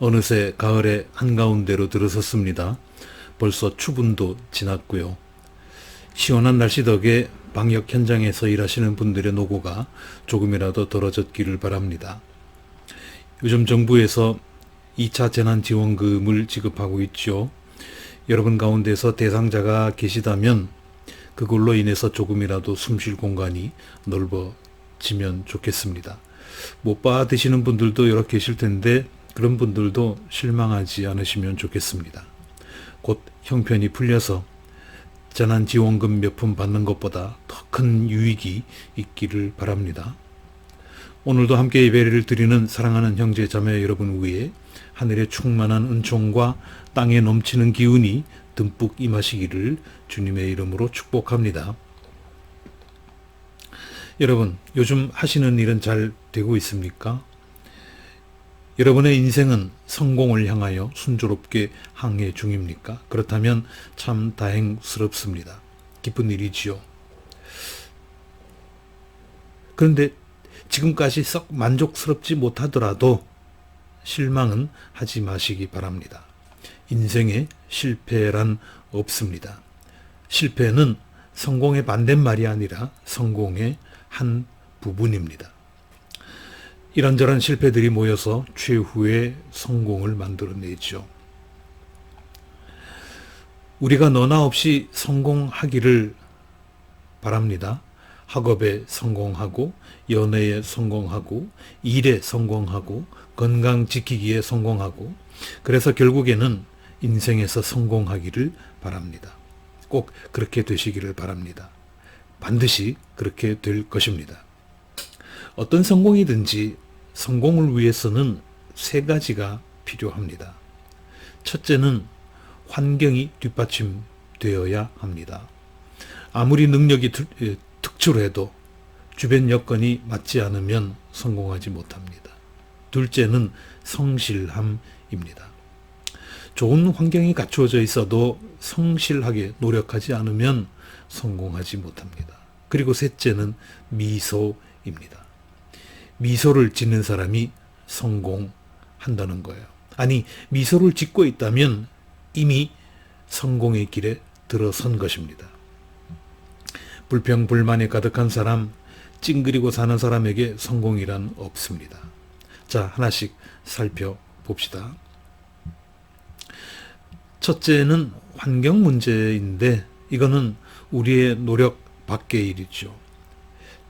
어느새 가을의 한가운데로 들어섰습니다. 벌써 추분도 지났고요. 시원한 날씨 덕에 방역 현장에서 일하시는 분들의 노고가 조금이라도 덜어졌기를 바랍니다. 요즘 정부에서 2차 재난지원금을 지급하고 있죠. 여러분 가운데서 대상자가 계시다면 그걸로 인해서 조금이라도 숨쉴 공간이 넓어지면 좋겠습니다. 못 받으시는 분들도 여러 계실 텐데 그런 분들도 실망하지 않으시면 좋겠습니다. 곧 형편이 풀려서 재난지원금 몇 푼 받는 것보다 더 큰 유익이 있기를 바랍니다. 오늘도 함께 예배를 드리는 사랑하는 형제 자매 여러분 위에 하늘의 충만한 은총과 땅에 넘치는 기운이 듬뿍 임하시기를 주님의 이름으로 축복합니다. 여러분, 요즘 하시는 일은 잘 되고 있습니까? 여러분의 인생은 성공을 향하여 순조롭게 항해 중입니까? 그렇다면 참 다행스럽습니다. 기쁜 일이지요. 그런데 지금까지 썩 만족스럽지 못하더라도 실망은 하지 마시기 바랍니다. 인생에 실패란 없습니다. 실패는 성공의 반대말이 아니라 성공의 한 부분입니다. 이런저런 실패들이 모여서 최후의 성공을 만들어내죠. 우리가 너나 없이 성공하기를 바랍니다. 학업에 성공하고, 연애에 성공하고, 일에 성공하고, 건강 지키기에 성공하고, 그래서 결국에는 인생에서 성공하기를 바랍니다. 꼭 그렇게 되시기를 바랍니다. 반드시 그렇게 될 것입니다. 어떤 성공이든지 성공을 위해서는 세 가지가 필요합니다. 첫째는 환경이 뒷받침되어야 합니다. 아무리 능력이 특출해도 주변 여건이 맞지 않으면 성공하지 못합니다. 둘째는 성실함입니다. 좋은 환경이 갖추어져 있어도 성실하게 노력하지 않으면 성공하지 못합니다. 그리고 셋째는 미소입니다. 미소를 짓는 사람이 성공한다는 거예요. 아니, 미소를 짓고 있다면 이미 성공의 길에 들어선 것입니다. 불평, 불만에 가득한 사람, 찡그리고 사는 사람에게 성공이란 없습니다. 자, 하나씩 살펴봅시다. 첫째는 환경 문제인데 이거는 우리의 노력 밖의 일이죠.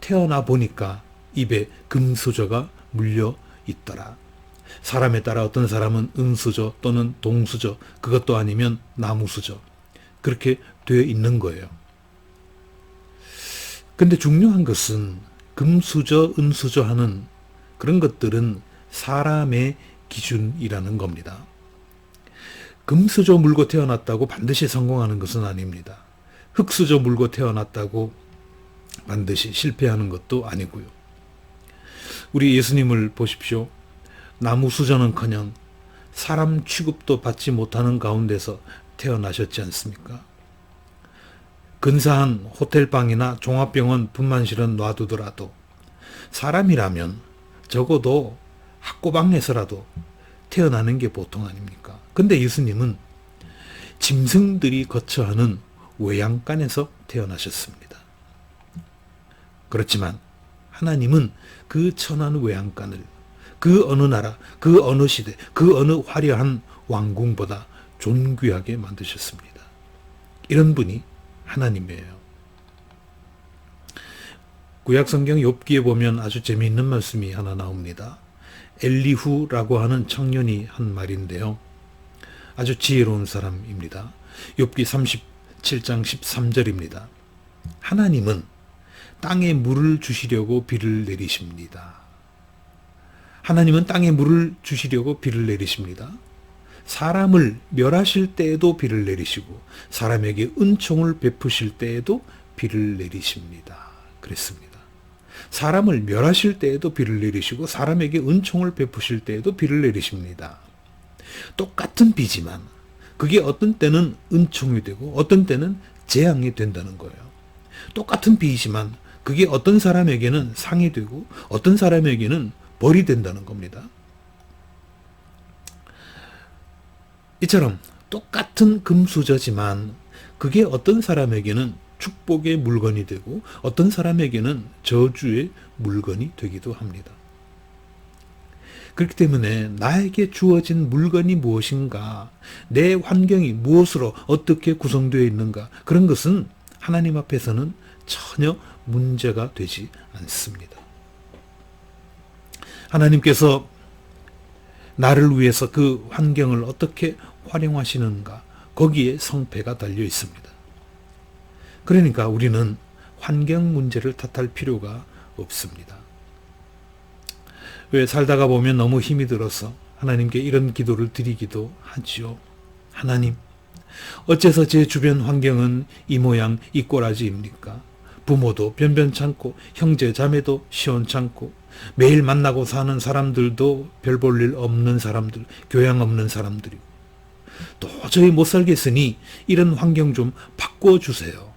태어나 보니까 입에 금수저가 물려 있더라. 사람에 따라 어떤 사람은 은수저 또는 동수저, 그것도 아니면 나무수저, 그렇게 되어 있는 거예요. 근데 중요한 것은 금수저, 은수저 하는 그런 것들은 사람의 기준이라는 겁니다. 금수저 물고 태어났다고 반드시 성공하는 것은 아닙니다. 흙수저 물고 태어났다고 반드시 실패하는 것도 아니고요. 우리 예수님을 보십시오. 나무수저는커녕 사람 취급도 받지 못하는 가운데서 태어나셨지 않습니까? 근사한 호텔방이나 종합병원 분만실은 놔두더라도 사람이라면 적어도 학고방에서라도 태어나는 게 보통 아닙니까? 근데 예수님은 짐승들이 거처하는 외양간에서 태어나셨습니다. 그렇지만 하나님은 그 천한 외양간을 그 어느 나라, 그 어느 시대, 그 어느 화려한 왕궁보다 존귀하게 만드셨습니다. 이런 분이 하나님이에요. 구약성경 욥기에 보면 아주 재미있는 말씀이 하나 나옵니다. 엘리후라고 하는 청년이 한 말인데요. 아주 지혜로운 사람입니다. 욥기 37장 13절입니다. 하나님은 땅에 물을 주시려고 비를 내리십니다. 하나님은 땅에 물을 주시려고 비를 내리십니다. 사람을 멸하실 때에도 비를 내리시고 사람에게 은총을 베푸실 때에도 비를 내리십니다. 그랬습니다. 사람을 멸하실 때에도 비를 내리시고 사람에게 은총을 베푸실 때에도 비를 내리십니다. 똑같은 비지만 그게 어떤 때는 은총이 되고 어떤 때는 재앙이 된다는 거예요. 똑같은 비이지만 그게 어떤 사람에게는 상이 되고 어떤 사람에게는 벌이 된다는 겁니다. 이처럼 똑같은 금수저지만 그게 어떤 사람에게는 축복의 물건이 되고 어떤 사람에게는 저주의 물건이 되기도 합니다. 그렇기 때문에 나에게 주어진 물건이 무엇인가, 내 환경이 무엇으로 어떻게 구성되어 있는가, 그런 것은 하나님 앞에서는 전혀 문제가 되지 않습니다. 하나님께서 나를 위해서 그 환경을 어떻게 활용하시는가, 거기에 성패가 달려 있습니다. 그러니까 우리는 환경 문제를 탓할 필요가 없습니다. 왜 살다가 보면 너무 힘이 들어서 하나님께 이런 기도를 드리기도 하지요. 하나님, 어째서 제 주변 환경은 이 모양 이 꼬라지입니까? 부모도 변변찮고 형제 자매도 시원찮고 매일 만나고 사는 사람들도 별 볼 일 없는 사람들, 교양 없는 사람들이고 도저히 못 살겠으니 이런 환경 좀 바꿔주세요.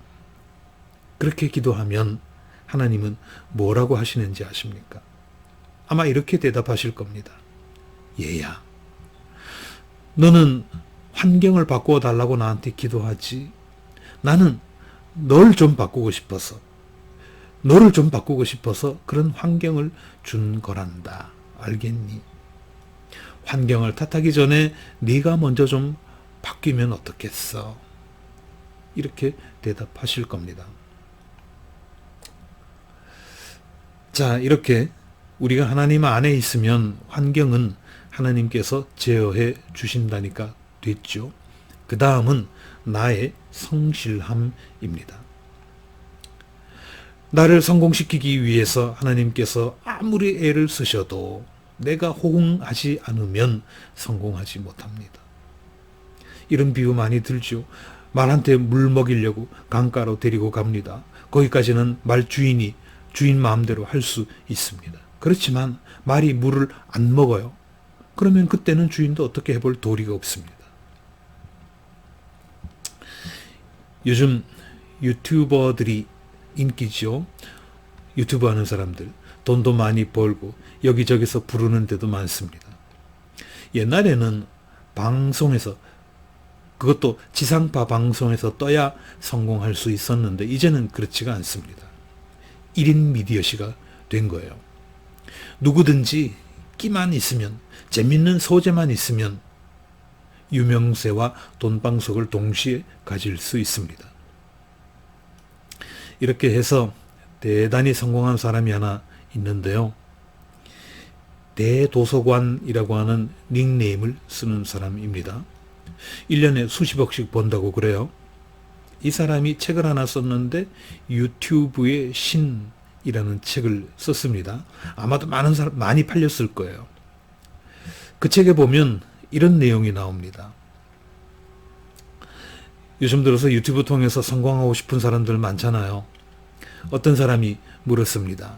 그렇게 기도하면 하나님은 뭐라고 하시는지 아십니까? 아마 이렇게 대답하실 겁니다. 얘야, 너는 환경을 바꾸어 달라고 나한테 기도하지. 나는 너를 좀 바꾸고 싶어서, 너를 좀 바꾸고 싶어서 그런 환경을 준 거란다. 알겠니? 환경을 탓하기 전에 네가 먼저 좀 바뀌면 어떻겠어? 이렇게 대답하실 겁니다. 자, 이렇게 우리가 하나님 안에 있으면 환경은 하나님께서 제어해 주신다니까 됐죠. 그 다음은 나의 성실함입니다. 나를 성공시키기 위해서 하나님께서 아무리 애를 쓰셔도 내가 호응하지 않으면 성공하지 못합니다. 이런 비유 많이 들죠. 말한테 물 먹이려고 강가로 데리고 갑니다. 거기까지는 말 주인이 주인 마음대로 할 수 있습니다. 그렇지만 말이 물을 안 먹어요. 그러면 그때는 주인도 어떻게 해볼 도리가 없습니다. 요즘 유튜버들이 인기죠. 유튜브 하는 사람들 돈도 많이 벌고 여기저기서 부르는 데도 많습니다. 옛날에는 방송에서, 그것도 지상파 방송에서 떠야 성공할 수 있었는데 이제는 그렇지가 않습니다. 1인 미디어시가 된 거예요. 누구든지 끼만 있으면, 재밌는 소재만 있으면 유명세와 돈방석을 동시에 가질 수 있습니다. 이렇게 해서 대단히 성공한 사람이 하나 있는데요. 대도서관이라고 하는 닉네임을 쓰는 사람입니다. 1년에 수십억씩 번다고 그래요. 이 사람이 책을 하나 썼는데 유튜브의 신이라는 책을 썼습니다. 아마도 많이 팔렸을 거예요. 그 책에 보면 이런 내용이 나옵니다. 요즘 들어서 유튜브 통해서 성공하고 싶은 사람들 많잖아요. 어떤 사람이 물었습니다.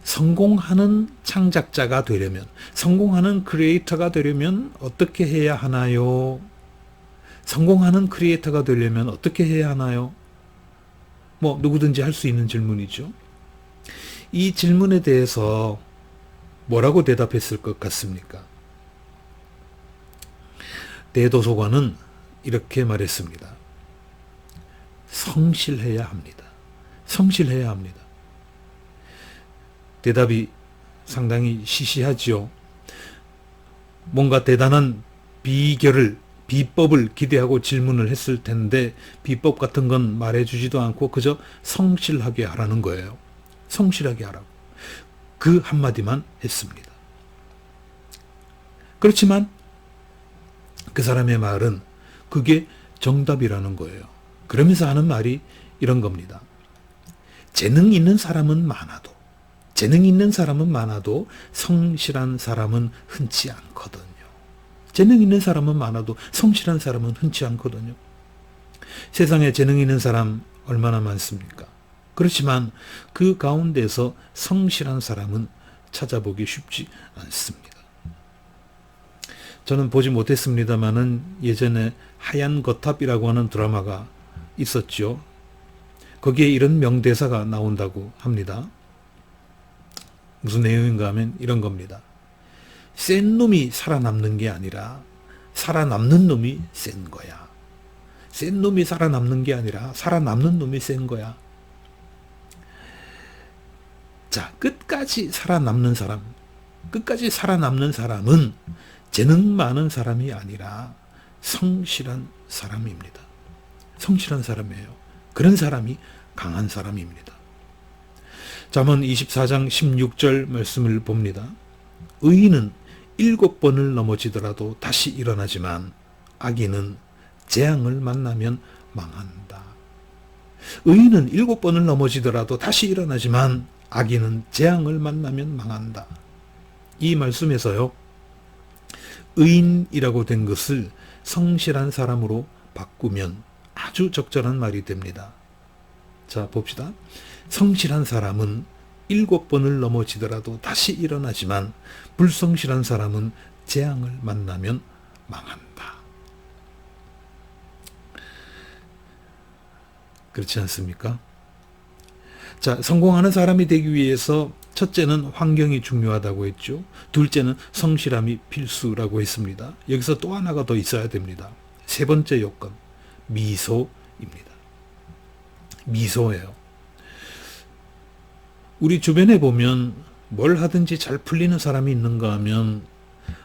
성공하는 창작자가 되려면, 성공하는 크리에이터가 되려면 어떻게 해야 하나요? 성공하는 크리에이터가 되려면 어떻게 해야 하나요? 뭐 누구든지 할 수 있는 질문이죠. 이 질문에 대해서 뭐라고 대답했을 것 같습니까? 대도서관은 이렇게 말했습니다. 성실해야 합니다. 성실해야 합니다. 대답이 상당히 시시하죠. 뭔가 대단한 비법을 기대하고 질문을 했을 텐데 비법 같은 건 말해주지도 않고 그저 성실하게 하라는 거예요. 성실하게 하라고. 그 한마디만 했습니다. 그렇지만 그 사람의 말은 그게 정답이라는 거예요. 그러면서 하는 말이 이런 겁니다. 재능 있는 사람은 많아도 성실한 사람은 흔치 않거든요. 재능 있는 사람은 많아도 성실한 사람은 흔치 않거든요. 세상에 재능 있는 사람 얼마나 많습니까? 그렇지만 그 가운데서 성실한 사람은 찾아보기 쉽지 않습니다. 저는 보지 못했습니다마는 예전에 하얀 거탑이라고 하는 드라마가 있었죠. 거기에 이런 명대사가 나온다고 합니다. 무슨 내용인가 하면 이런 겁니다. 센 놈이 살아남는 게 아니라 살아남는 놈이 센 거야. 센 놈이 살아남는 게 아니라 살아남는 놈이 센 거야. 자, 끝까지 살아남는 사람은 재능 많은 사람이 아니라 성실한 사람입니다. 성실한 사람이에요. 그런 사람이 강한 사람입니다. 잠언 24장 16절 말씀을 봅니다. 의인은 7번을 넘어지더라도 다시 일어나지만 악인은 재앙을 만나면 망한다. 의인은 7번을 넘어지더라도 다시 일어나지만 악인은 재앙을 만나면 망한다. 이 말씀에서요, 의인이라고 된 것을 성실한 사람으로 바꾸면 아주 적절한 말이 됩니다. 자, 봅시다. 성실한 사람은 7번을 넘어지더라도 다시 일어나지만 불성실한 사람은 재앙을 만나면 망한다. 그렇지 않습니까? 자, 성공하는 사람이 되기 위해서 첫째는 환경이 중요하다고 했죠. 둘째는 성실함이 필수라고 했습니다. 여기서 또 하나가 더 있어야 됩니다. 세 번째 요건, 미소입니다. 미소예요. 우리 주변에 보면 뭘 하든지 잘 풀리는 사람이 있는가 하면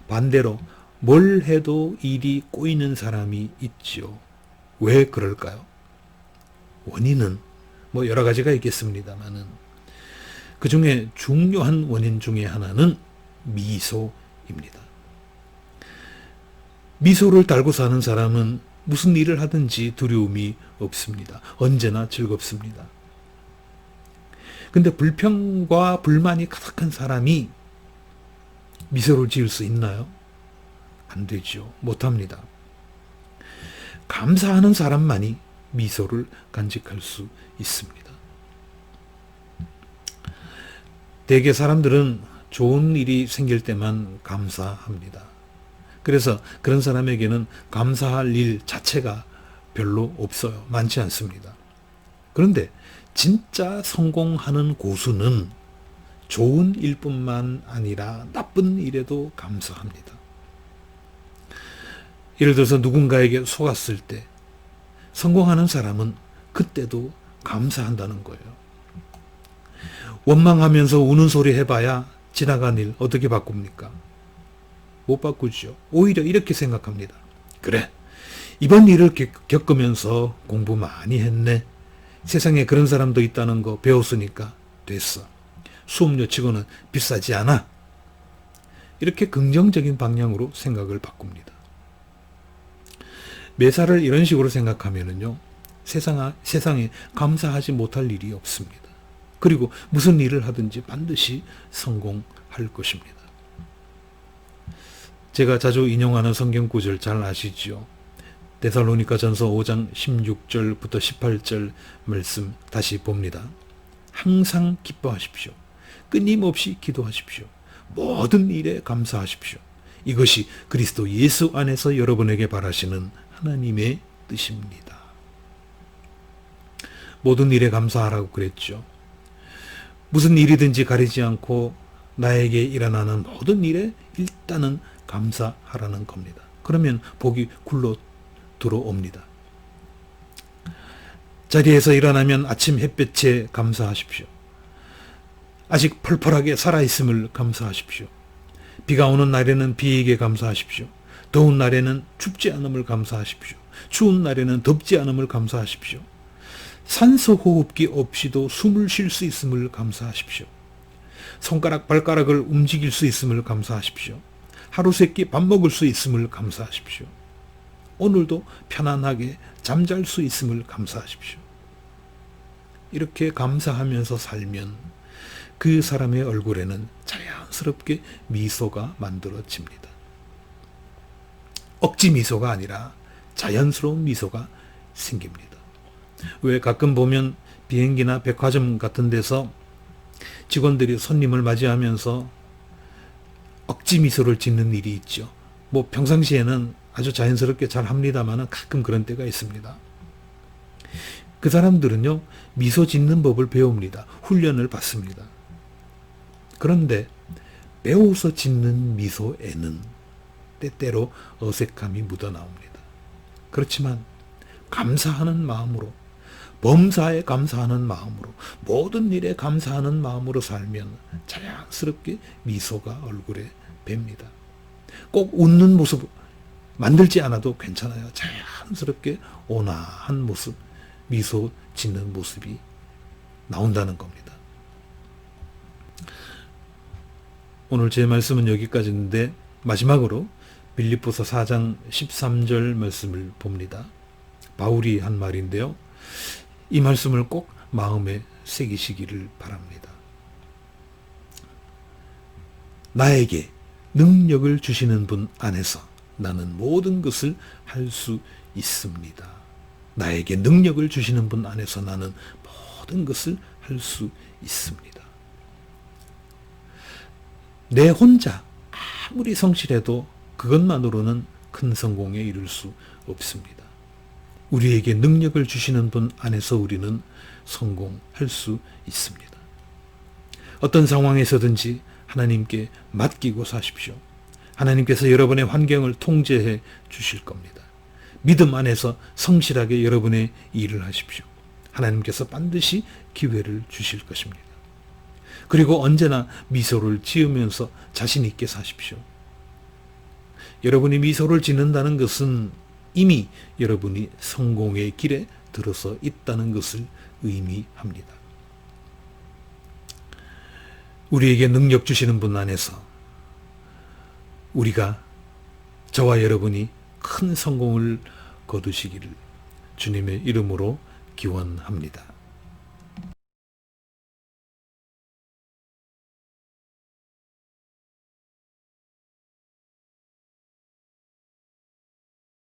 반대로 뭘 해도 일이 꼬이는 사람이 있죠. 왜 그럴까요? 원인은 뭐 여러 가지가 있겠습니다만은 그 중에 중요한 원인 중에 하나는 미소입니다. 미소를 달고 사는 사람은 무슨 일을 하든지 두려움이 없습니다. 언제나 즐겁습니다. 근데 불평과 불만이 가득한 사람이 미소를 지을 수 있나요? 안 되죠. 못합니다. 감사하는 사람만이 미소를 간직할 수 있습니다. 대개 사람들은 좋은 일이 생길 때만 감사합니다. 그래서 그런 사람에게는 감사할 일 자체가 별로 없어요. 많지 않습니다. 그런데 진짜 성공하는 고수는 좋은 일뿐만 아니라 나쁜 일에도 감사합니다. 예를 들어서 누군가에게 속았을 때 성공하는 사람은 그때도 감사한다는 거예요. 원망하면서 우는 소리 해봐야 지나간 일 어떻게 바꿉니까? 못 바꾸죠. 오히려 이렇게 생각합니다. 그래, 이번 일을 겪으면서 공부 많이 했네. 세상에 그런 사람도 있다는 거 배웠으니까 됐어. 수업료 치고는 비싸지 않아. 이렇게 긍정적인 방향으로 생각을 바꿉니다. 매사를 이런 식으로 생각하면은요, 세상에 감사하지 못할 일이 없습니다. 그리고 무슨 일을 하든지 반드시 성공할 것입니다. 제가 자주 인용하는 성경 구절 잘 아시죠? 데살로니가전서 5장 16절부터 18절 말씀 다시 봅니다. 항상 기뻐하십시오. 끊임없이 기도하십시오. 모든 일에 감사하십시오. 이것이 그리스도 예수 안에서 여러분에게 바라시는 하나님의 뜻입니다. 모든 일에 감사하라고 그랬죠. 무슨 일이든지 가리지 않고 나에게 일어나는 모든 일에 일단은 감사하라는 겁니다. 그러면 복이 굴러 들어옵니다. 자리에서 일어나면 아침 햇볕에 감사하십시오. 아직 펄펄하게 살아있음을 감사하십시오. 비가 오는 날에는 비에게 감사하십시오. 더운 날에는 춥지 않음을 감사하십시오. 추운 날에는 덥지 않음을 감사하십시오. 산소 호흡기 없이도 숨을 쉴 수 있음을 감사하십시오. 손가락 발가락을 움직일 수 있음을 감사하십시오. 하루 세끼 밥 먹을 수 있음을 감사하십시오. 오늘도 편안하게 잠잘 수 있음을 감사하십시오. 이렇게 감사하면서 살면 그 사람의 얼굴에는 자연스럽게 미소가 만들어집니다. 억지 미소가 아니라 자연스러운 미소가 생깁니다. 왜 가끔 보면 비행기나 백화점 같은 데서 직원들이 손님을 맞이하면서 억지 미소를 짓는 일이 있죠. 뭐 평상시에는 아주 자연스럽게 잘 합니다만 가끔 그런 때가 있습니다. 그 사람들은요, 미소 짓는 법을 배웁니다. 훈련을 받습니다. 그런데 배워서 짓는 미소에는 때때로 어색함이 묻어나옵니다. 그렇지만 감사하는 마음으로, 범사에 감사하는 마음으로, 모든 일에 감사하는 마음으로 살면 자연스럽게 미소가 얼굴에 뵙니다. 꼭 웃는 모습 만들지 않아도 괜찮아요. 자연스럽게 온화한 모습, 미소 짓는 모습이 나온다는 겁니다. 오늘 제 말씀은 여기까지인데 마지막으로 빌립보서 4장 13절 말씀을 봅니다. 바울이 한 말인데요. 이 말씀을 꼭 마음에 새기시기를 바랍니다. 나에게 능력을 주시는 분 안에서 나는 모든 것을 할 수 있습니다. 나에게 능력을 주시는 분 안에서 나는 모든 것을 할 수 있습니다. 내 혼자 아무리 성실해도 그것만으로는 큰 성공에 이를 수 없습니다. 우리에게 능력을 주시는 분 안에서 우리는 성공할 수 있습니다. 어떤 상황에서든지 하나님께 맡기고 사십시오. 하나님께서 여러분의 환경을 통제해 주실 겁니다. 믿음 안에서 성실하게 여러분의 일을 하십시오. 하나님께서 반드시 기회를 주실 것입니다. 그리고 언제나 미소를 지으면서 자신 있게 사십시오. 여러분이 미소를 짓는다는 것은 이미 여러분이 성공의 길에 들어서 있다는 것을 의미합니다. 우리에게 능력 주시는 분 안에서 우리가, 저와 여러분이 큰 성공을 거두시기를 주님의 이름으로 기원합니다.